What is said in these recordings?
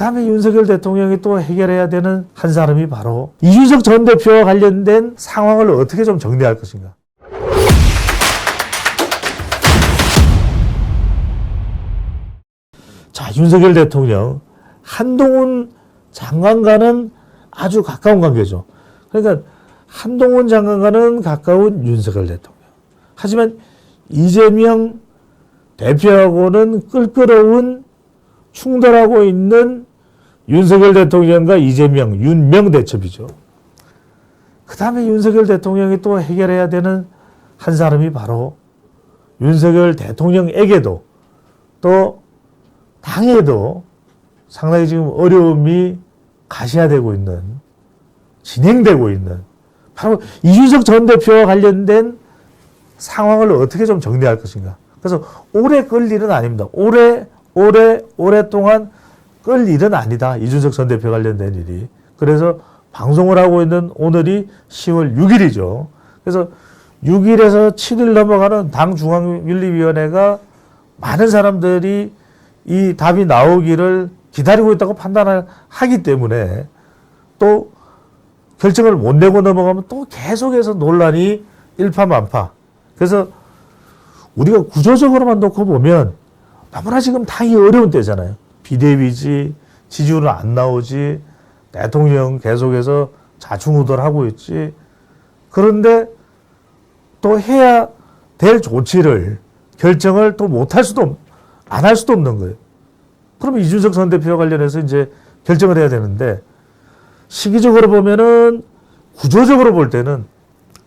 다음에 윤석열 대통령이 또 해결해야 되는 한 사람이 바로 이준석 전 대표와 관련된 상황을 어떻게 좀 정리할 것인가. 자, 윤석열 대통령, 한동훈 장관과는 아주 가까운 관계죠. 그러니까 한동훈 장관과는 가까운 윤석열 대통령. 하지만 이재명 대표하고는 껄끄러운 충돌하고 있는 윤석열 대통령과 이재명, 윤명 대첩이죠. 그 다음에 윤석열 대통령이 또 해결해야 되는 한 사람이 바로 윤석열 대통령에게도 또 당에도 상당히 지금 어려움이 가시화되고 있는, 진행되고 있는 바로 이준석 전 대표와 관련된 상황을 어떻게 좀 정리할 것인가. 그래서 오래 끌 일은 아닙니다. 오랫동안 끌 일은 아니다. 이준석 전 대표 관련된 일이. 그래서 방송을 하고 있는 오늘이 10월 6일이죠. 그래서 6일에서 7일 넘어가는 당 중앙윤리위원회가 많은 사람들이 이 답이 나오기를 기다리고 있다고 판단을 하기 때문에 또 결정을 못 내고 넘어가면 또 계속해서 논란이 일파만파. 그래서 우리가 구조적으로만 놓고 보면 너무나 지금 당이 어려운 때잖아요. 비대위지, 지지율은 안 나오지, 대통령 계속해서 좌충우돌하고 있지. 그런데 또 해야 될 조치를, 결정을 또 못할 수도, 안 할 수도 없는 거예요. 그러면 이준석 전 대표와 관련해서 이제 결정을 해야 되는데, 시기적으로 보면은, 구조적으로 볼 때는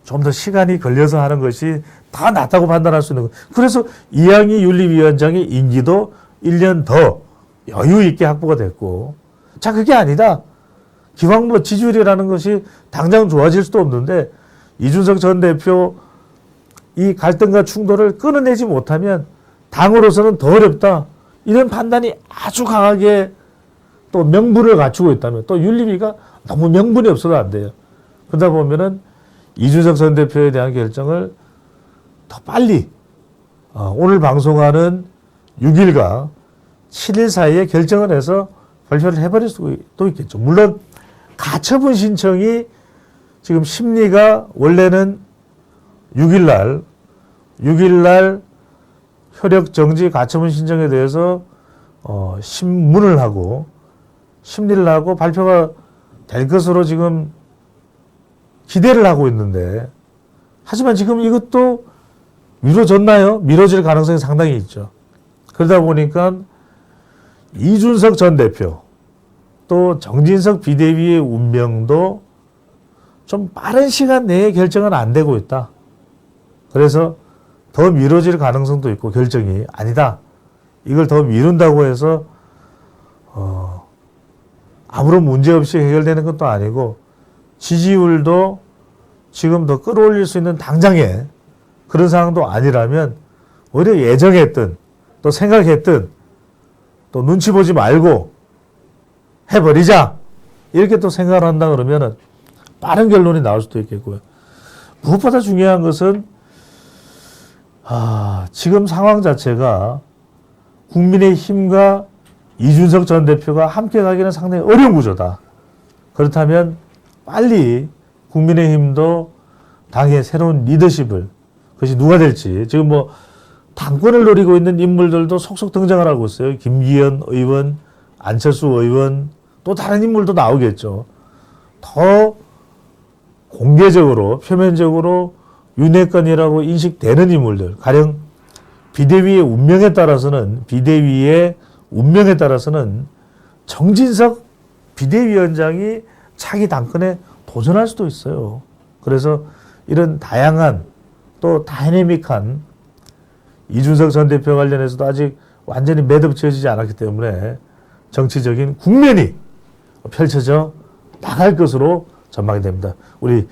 좀 더 시간이 걸려서 하는 것이 다 낫다고 판단할 수 있는 거예요. 그래서 이양희 윤리위원장의 임기도 1년 더 여유 있게 확보가 됐고, 자, 그게 아니다. 기왕 뭐 지지율이라는 것이 당장 좋아질 수도 없는데, 이준석 전 대표 이 갈등과 충돌을 끊어내지 못하면 당으로서는 더 어렵다. 이런 판단이 아주 강하게 또 명분을 갖추고 있다면, 또 윤리위가 너무 명분이 없어도 안 돼요. 그러다 보면은 이준석 전 대표에 대한 결정을 더 빨리, 오늘 방송하는 6일과 7일 사이에 결정을 해서 발표를 해버릴 수도 있겠죠. 물론 가처분 신청이 지금 심리가 원래는 6일날 효력정지 가처분 신청에 대해서 심문을 하고 심리를 하고 발표가 될 것으로 지금 기대를 하고 있는데, 하지만 지금 이것도 미뤄졌나요? 미뤄질 가능성이 상당히 있죠. 그러다 보니까 이준석 전 대표 또 정진석 비대위의 운명도 좀 빠른 시간 내에 결정은 안 되고 있다. 그래서 더 미뤄질 가능성도 있고, 결정이 아니다. 이걸 더 미룬다고 해서 아무런 문제 없이 해결되는 것도 아니고, 지지율도 지금 더 끌어올릴 수 있는 당장의 그런 상황도 아니라면 오히려 예정했던, 또 생각했던, 또 눈치 보지 말고 해버리자, 이렇게 또 생각을 한다 그러면은 빠른 결론이 나올 수도 있겠고요. 무엇보다 중요한 것은 지금 상황 자체가 국민의힘과 이준석 전 대표가 함께 가기는 상당히 어려운 구조다. 그렇다면 빨리 국민의힘도 당의 새로운 리더십을, 그것이 누가 될지, 지금 뭐 당권을 노리고 있는 인물들도 속속 등장을 하고 있어요. 김기현 의원, 안철수 의원, 또 다른 인물도 나오겠죠. 더 공개적으로, 표면적으로 윤핵관이라고 인식되는 인물들, 가령 비대위의 운명에 따라서는 정진석 비대위원장이 차기 당권에 도전할 수도 있어요. 그래서 이런 다양한 또 다이내믹한 이준석 전 대표 관련해서도 아직 완전히 매듭 지어지지 않았기 때문에 정치적인 국면이 펼쳐져 나갈 것으로 전망이 됩니다. 우리